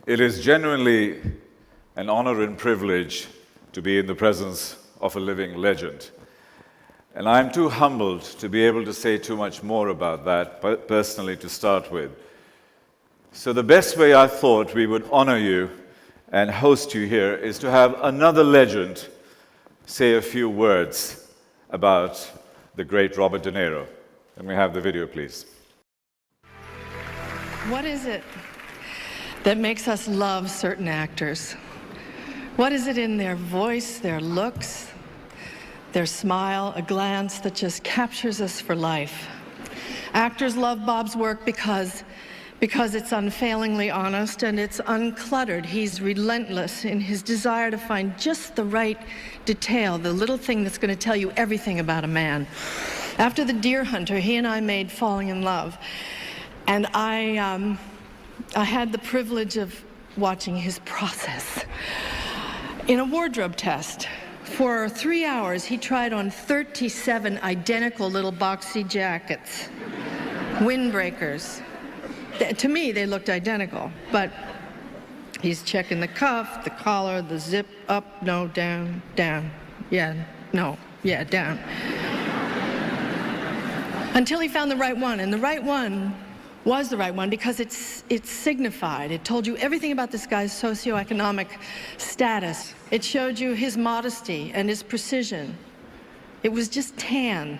It is genuinely an honor and privilege to be in the presence of a living legend. And I'm too humbled to be able to say too much more about that, personally, to start with. So the best way I thought we would honor you and host you here is to have another legend say a few words about the great Robert De Niro. Can we have the video, please? What is it that makes us love certain actors? What is it in their voice, their looks, their smile, a glance that just captures us for life? Actors love Bob's work because it's unfailingly honest and it's uncluttered. He's relentless in his desire to find just the right detail, the little thing that's going to tell you everything about a man. After The Deer Hunter, he and I made Falling in Love. And I had the privilege of watching his process. In a wardrobe test, for 3 hours, he tried on 37 identical little boxy jackets, windbreakers. To me, they looked identical, but he's checking the cuff, the collar, the zip, up, no, down, down, yeah, no, yeah, down. Until he found the right one, and the right one was the right one because it signified, it told you everything about this guy's socioeconomic status. It showed you his modesty and his precision. It was just tan.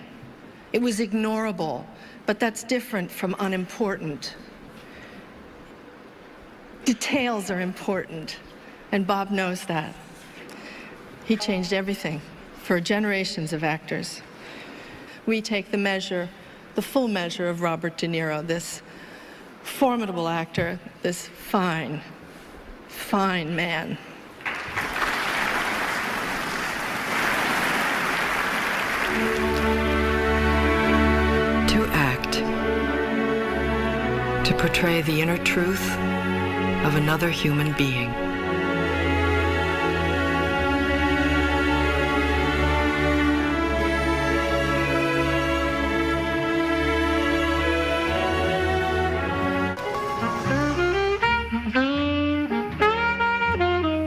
It was ignorable, but that's different from unimportant. Details are important, and Bob knows that. He changed everything for generations of actors. We take the full measure of Robert De Niro, this formidable actor, this fine, fine man. To act, to portray the inner truth of another human being.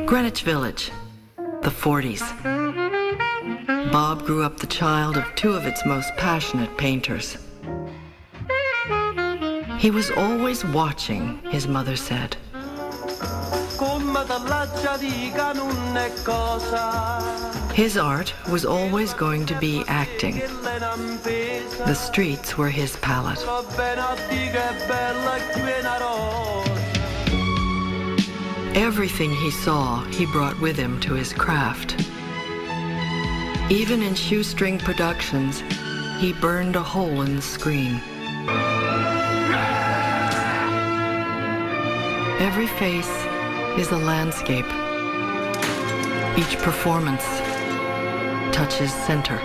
Greenwich Village, the 40s. Bob grew up the child of two of its most passionate painters. He was always watching, his mother said. His art was always going to be acting. The streets were his palette. Everything he saw, he brought with him to his craft. Even in shoestring productions, he burned a hole in the screen. Every face is a landscape. Each performance touches center.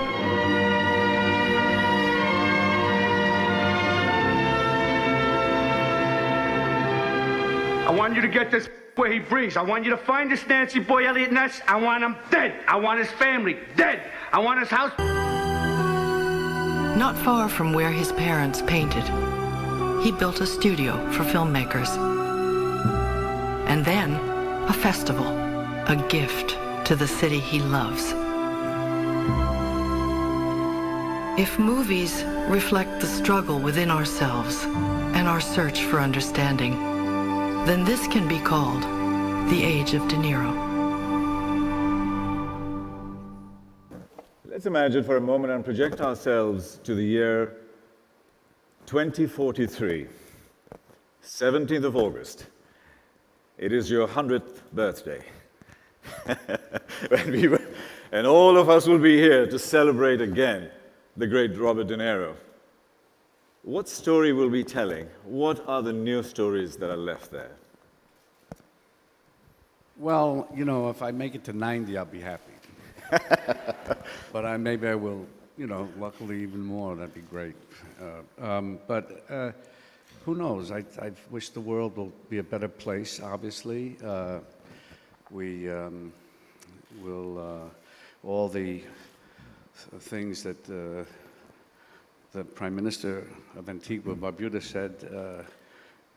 I want you to get this where he breathes. I want you to find this Nancy Boy Elliott Ness. I want him dead. I want his family dead. I want his house. Not far from where his parents painted, he built a studio for filmmakers. And then a festival, a gift to the city he loves. If movies reflect the struggle within ourselves and our search for understanding, then this can be called the age of De Niro. Let's imagine for a moment and project ourselves to the year 2043, 17th of August. It is your 100th birthday. And all of us will be here to celebrate again the great Robert De Niro. What story will we be telling? What are the new stories that are left there? Well, you know, if I make it to 90, I'll be happy. But maybe I will, you know, luckily even more, that'd be great. But who knows? I wish the world will be a better place, obviously. We will, all the things that the Prime Minister of Antigua Barbuda said,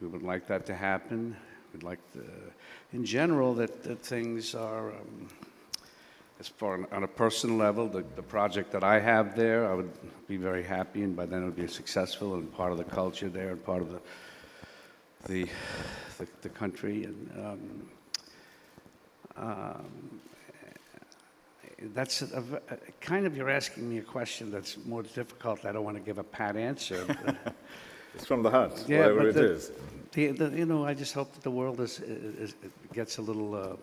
we would like that to happen. We'd like to, in general, that things are, as far on a personal level, the project that I have there, I would be very happy, and by then it would be successful and part of the culture there and part of the country. And that's kind of, you're asking me a question that's more difficult. I don't want to give a pat answer. It's from the heart, Yeah, whatever but it is. you know, I just hope that the world gets a little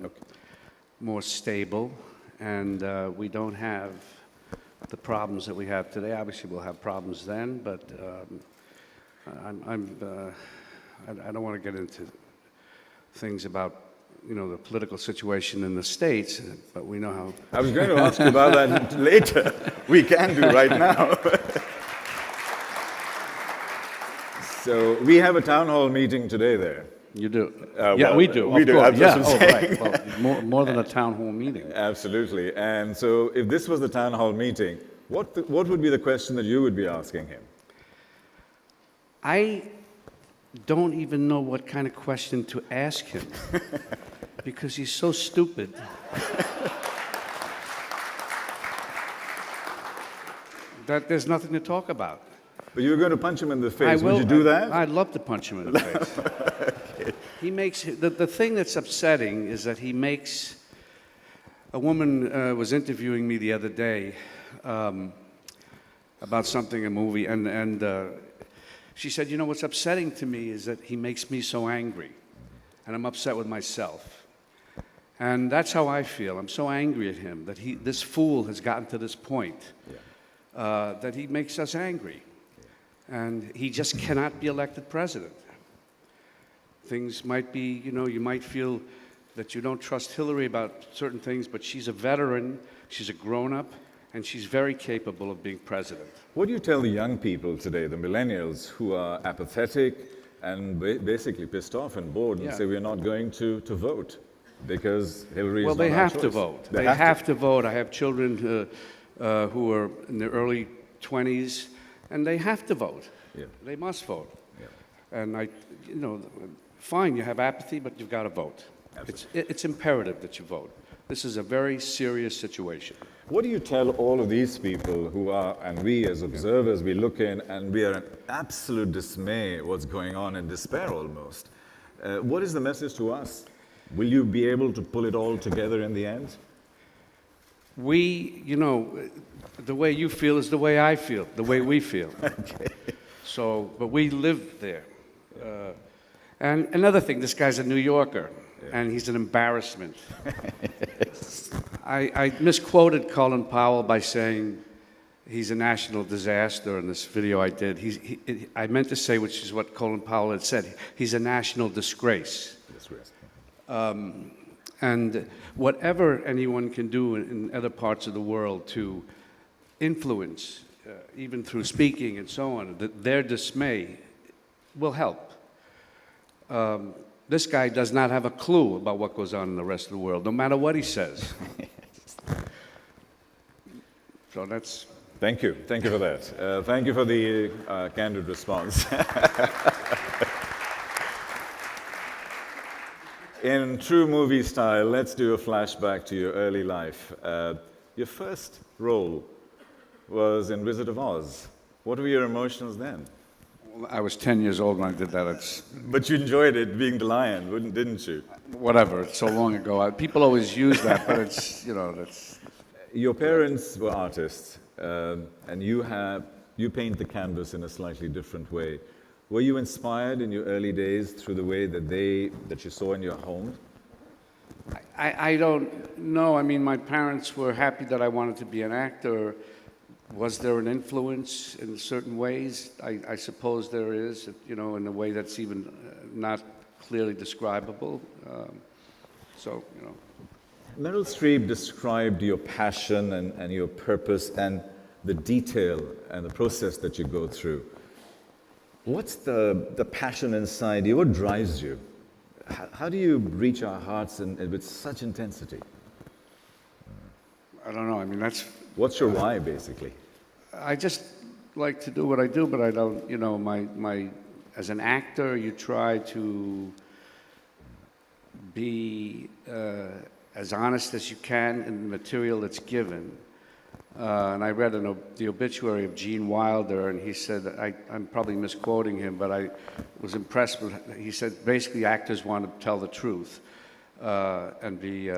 more stable, and we don't have the problems that we have today. Obviously, we'll have problems then, but I don't want to get into things about, you know, the political situation in the States, but we know how. I was going to ask you about that later. We can do right now. So we have a town hall meeting today there. You do? Yeah, Yeah, we do. we of do, course. that's Yeah. what I'm Oh, saying. right. Well, more than a town hall meeting. Absolutely. And so if this was the town hall meeting, what would be the question that you would be asking him? I don't even know what kind of question to ask him because he's so stupid. That there's nothing to talk about. But you were going to punch him in the face. I will, Would you do that? I'd love to punch him in the face. Okay. He makes the thing that's upsetting is that he makes. A woman was interviewing me the other day about something, a movie, and she said, "You know what's upsetting to me is that he makes me so angry, and I'm upset with myself." And that's how I feel. I'm so angry at him that this fool has gotten to this point that he makes us angry, and he just cannot be elected president. Things might be, you know, you might feel that you don't trust Hillary about certain things, but she's a veteran, she's a grown-up, and she's very capable of being president. What do you tell the young people today, the millennials, who are apathetic and basically pissed off and bored and Yeah. say we're not going to vote because Hillary is Well, not they our have to choice? vote. They They have to vote. I have children who are in their early 20s, and they have to vote. Yeah. They must vote. Yeah. And you know, fine, you have apathy, but you've got to vote. It's imperative that you vote. This is a very serious situation. What do you tell all of these people who are, and we as observers, we look in and we are in absolute dismay what's going on, in despair almost. What is the message to us? Will you be able to pull it all together in the end? We, you know, the way you feel is the way I feel, the way we feel. Okay. So, but we live there. And another thing, this guy's a New Yorker, and he's an embarrassment. I misquoted Colin Powell by saying he's a national disaster in this video I did. I meant to say, which is what Colin Powell had said, he's a national disgrace. Disgrace. And whatever anyone can do in other parts of the world to influence, even through speaking and so on, their dismay will help. This guy does not have a clue about what goes on in the rest of the world, no matter what he says. So that's... Thank you. Thank you for that. Thank you for the candid response. In true movie style, let's do a flashback to your early life. Your first role was in Wizard of Oz. What were your emotions then? I was 10 years old when I did that. It's But you enjoyed it, being the lion, didn't you? whatever. It's so long ago. People always use that, but it's, you know, that's... Your parents were artists, and you paint the canvas in a slightly different way. Were you inspired in your early days through the way that you saw in your home? I don't know. I mean, my parents were happy that I wanted to be an actor. Was there an influence in certain ways? I suppose there is, you know, in a way that's even not clearly describable. So, you know. Meryl Streep described your passion and your purpose and the detail and the process that you go through. What's the passion inside you? What drives you? How do you reach our hearts with such intensity? I don't know. I mean, that's... What's your why, basically? I just like to do what I do, but I don't, you know, as an actor, you try to be as honest as you can in the material that's given. And I read the obituary of Gene Wilder, and he said, I'm probably misquoting him, but I was impressed with, he said, basically actors want to tell the truth and be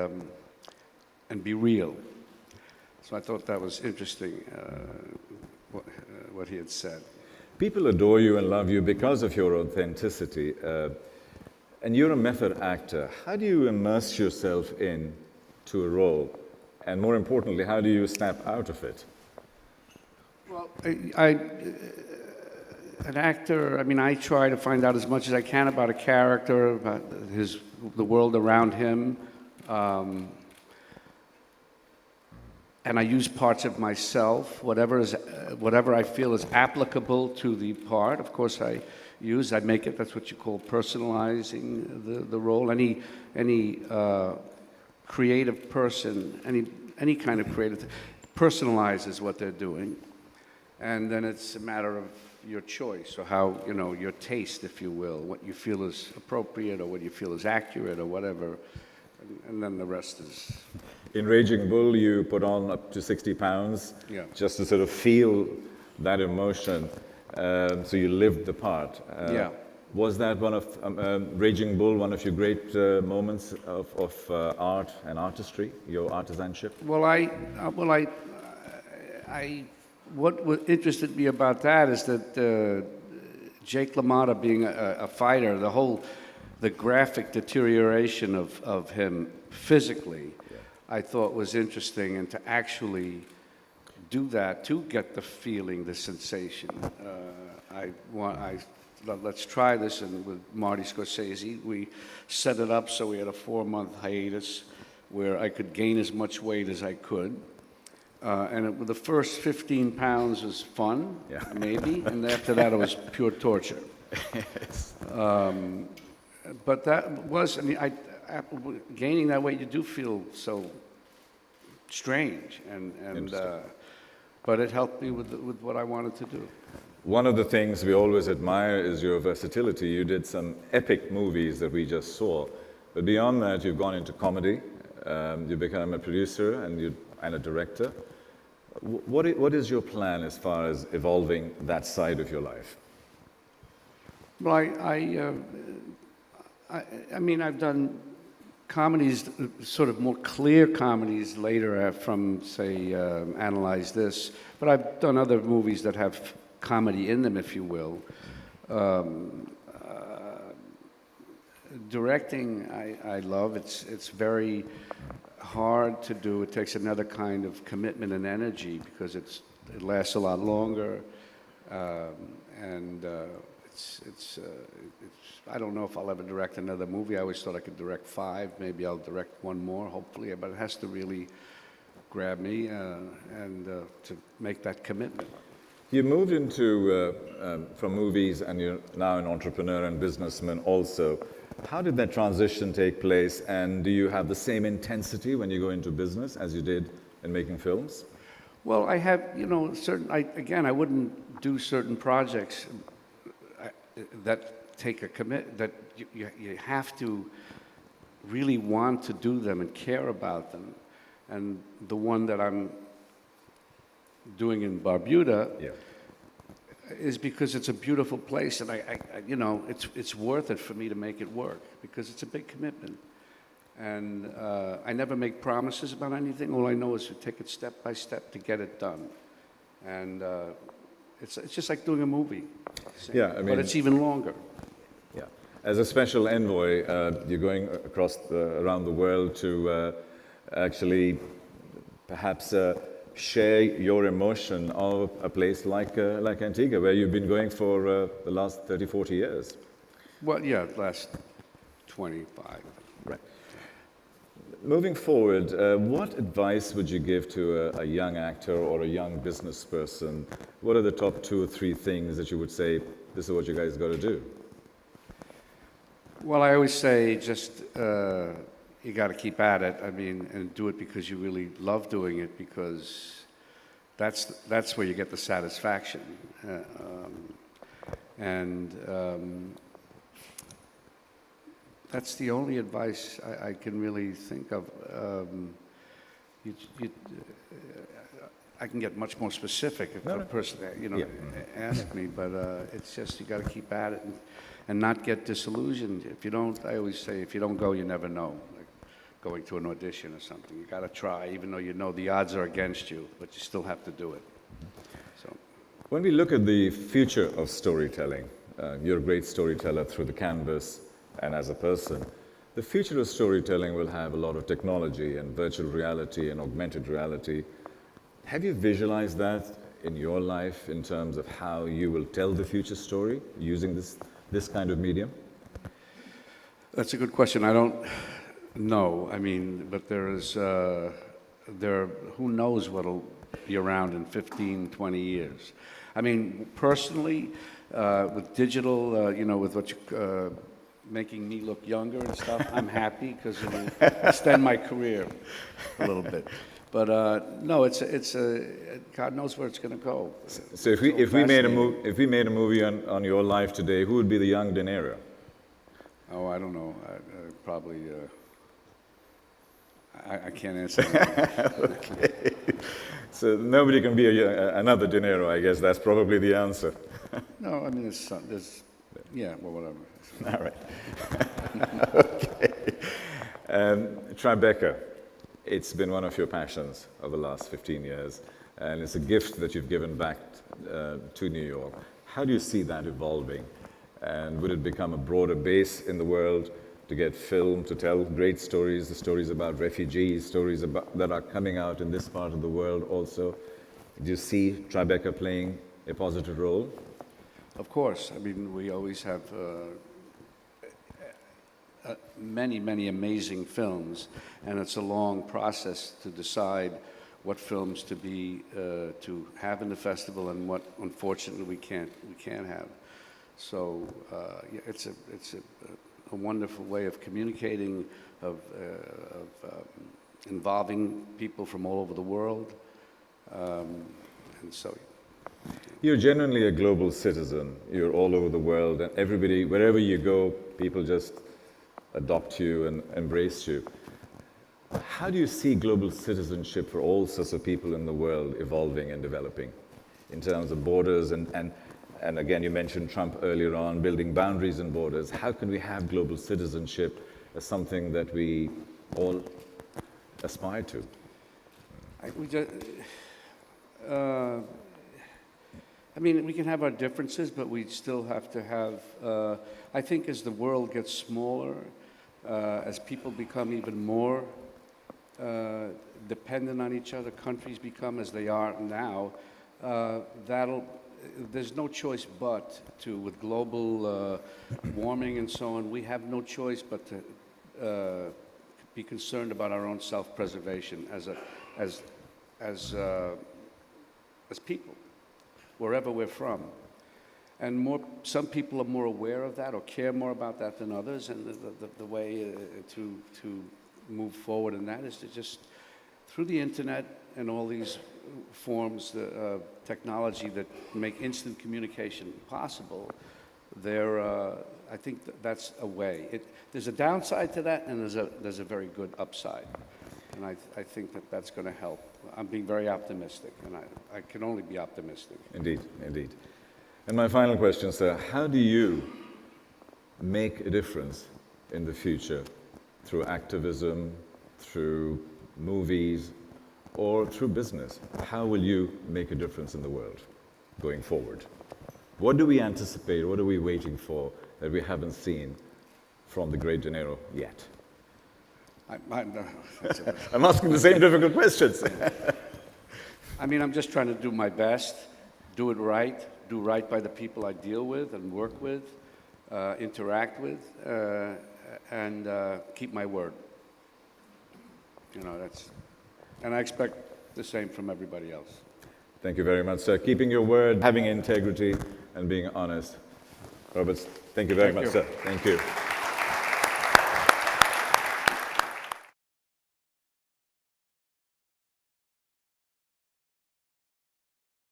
real. So I thought that was interesting, what he had said. People adore you and love you because of your authenticity. And you're a method actor. How do you immerse yourself into a role? And more importantly, how do you snap out of it? Well, an actor, I mean, I try to find out as much as I can about a character, about the world around him. And I use parts of myself, whatever I feel is applicable to the part. Of course, I make it. That's what you call personalizing the role. Any creative person, any kind of creative, personalizes what they're doing, and then it's a matter of your choice, or how, your taste, if you will, what you feel is appropriate, or what you feel is accurate, or whatever, and then the rest is. In Raging Bull, you put on up to 60 pounds, Yeah. just to sort of feel that emotion. So you lived the part. Yeah. Was that one of Raging Bull, one of your great moments of art and artistry, your artisanship? Well, what interested me about that is that Jake LaMotta being a fighter, the graphic deterioration of him physically, I thought was interesting, and to actually do that, to get the feeling, the sensation. Let's try this, and with Marty Scorsese, we set it up so we had a 4-month hiatus where I could gain as much weight as I could. And the first 15 pounds was fun, maybe, and after that it was pure torture. Yes. But that was, gaining that weight, you do feel so strange, but it helped me with what I wanted to do. One of the things we always admire is your versatility. You did some epic movies that we just saw, but beyond that, you've gone into comedy. You become a producer and a director. What is your plan as far as evolving that side of your life? Well, I've done comedies, sort of more clear comedies later from, say, Analyze This, but I've done other movies that have comedy in them, if you will. Directing, I love. It's very hard to do. It takes another kind of commitment and energy because it lasts a lot longer, and I don't know if I'll ever direct another movie. I always thought I could direct 5. Maybe I'll direct one more, hopefully. But it has to really grab me and to make that commitment. You moved into from movies, and you're now an entrepreneur and businessman also. How did that transition take place, and do you have the same intensity when you go into business as you did in making films? Well, I have, I wouldn't do certain projects that take a that you have to really want to do them and care about them. And the one that I'm doing in Barbuda is because it's a beautiful place, and it's worth it for me to make it work because it's a big commitment. And I never make promises about anything. All I know is to take it step by step to get it done. And it's just like doing a movie. But it's even longer. Yeah. As a special envoy, you're going around the world to actually perhaps share your emotion of a place like Antigua, where you've been going for the last 30, 40 years. Well, yeah, last 25. Right. Moving forward, what advice would you give to a young actor or a young business person? What are the top 2 or 3 things that you would say, this is what you guys got to do? Well, I always say just you got to keep at it. And do it because you really love doing it, because that's where you get the satisfaction. That's the only advice I can really think of. You, you, I can get much more specific if a person, asks me, but it's just you got to keep at it and not get disillusioned. If you don't, I always say, if you don't go, you never know. Like going to an audition or something, you got to try, even though you know the odds are against you, but you still have to do it. So, when we look at the future of storytelling, you're a great storyteller through the canvas and as a person. The future of storytelling will have a lot of technology and virtual reality and augmented reality. Have you visualized that in your life in terms of how you will tell the future story using this kind of medium? that's a good question. I don't know. I mean, but who knows what'll be around in 15, 20 years. I mean, personally, with digital, with what you, making me look younger and stuff, I'm happy because it'll extend my career a little bit. But no, it's God knows where it's going to go. So if we made a movie on your life today, who would be the young De Niro? Oh, I don't know. Probably. I can't answer that. Okay. So nobody can be another De Niro, I guess. That's probably the answer. No, I mean, there's yeah, well, whatever. All right. Okay. Tribeca, it's been one of your passions over the last 15 years, and it's a gift that you've given back to New York. How do you see that evolving? And would it become a broader base in the world to get film, to tell great stories, the stories about refugees, stories that are coming out in this part of the world also? Do you see Tribeca playing a positive role? Of course. I mean, we always have many amazing films, and it's a long process to decide what films to have in the festival and what, unfortunately, we can't have. So yeah, it's a wonderful way of communicating, of involving people from all over the world, and so. You're genuinely a global citizen. You're all over the world, and everybody, wherever you go, people just adopt you and embrace you. How do you see global citizenship for all sorts of people in the world evolving and developing in terms of borders and again, you mentioned Trump earlier on, building boundaries and borders. How can we have global citizenship as something that we all aspire to? I mean, we can have our differences, but we still have to have, I think as the world gets smaller, as people become even more dependent on each other, countries become as they are now, there's no choice but to, with global warming and so on, we have no choice but to be concerned about our own self-preservation as people, wherever we're from. And some people are more aware of that or care more about that than others, and the way to move forward in that is to just, through the internet and all these forms of technology that make instant communication possible, I think that's a way. There's a downside to that, and there's a very good upside. And I think that's going to help. I'm being very optimistic, and I can only be optimistic. Indeed, indeed. And my final question, sir, how do you make a difference in the future through activism, through movies, or through business? How will you make a difference in the world going forward? What do we anticipate, what are we waiting for that we haven't seen from the great De Niro yet? I'm asking the same difficult questions. I mean, I'm just trying to do my best, do it right, do right by the people I deal with and work with, interact with, and keep my word. You know, and I expect the same from everybody else. Thank you very much, sir. Keeping your word, having integrity, and being honest. Roberts, thank you very much, sir. Thank you.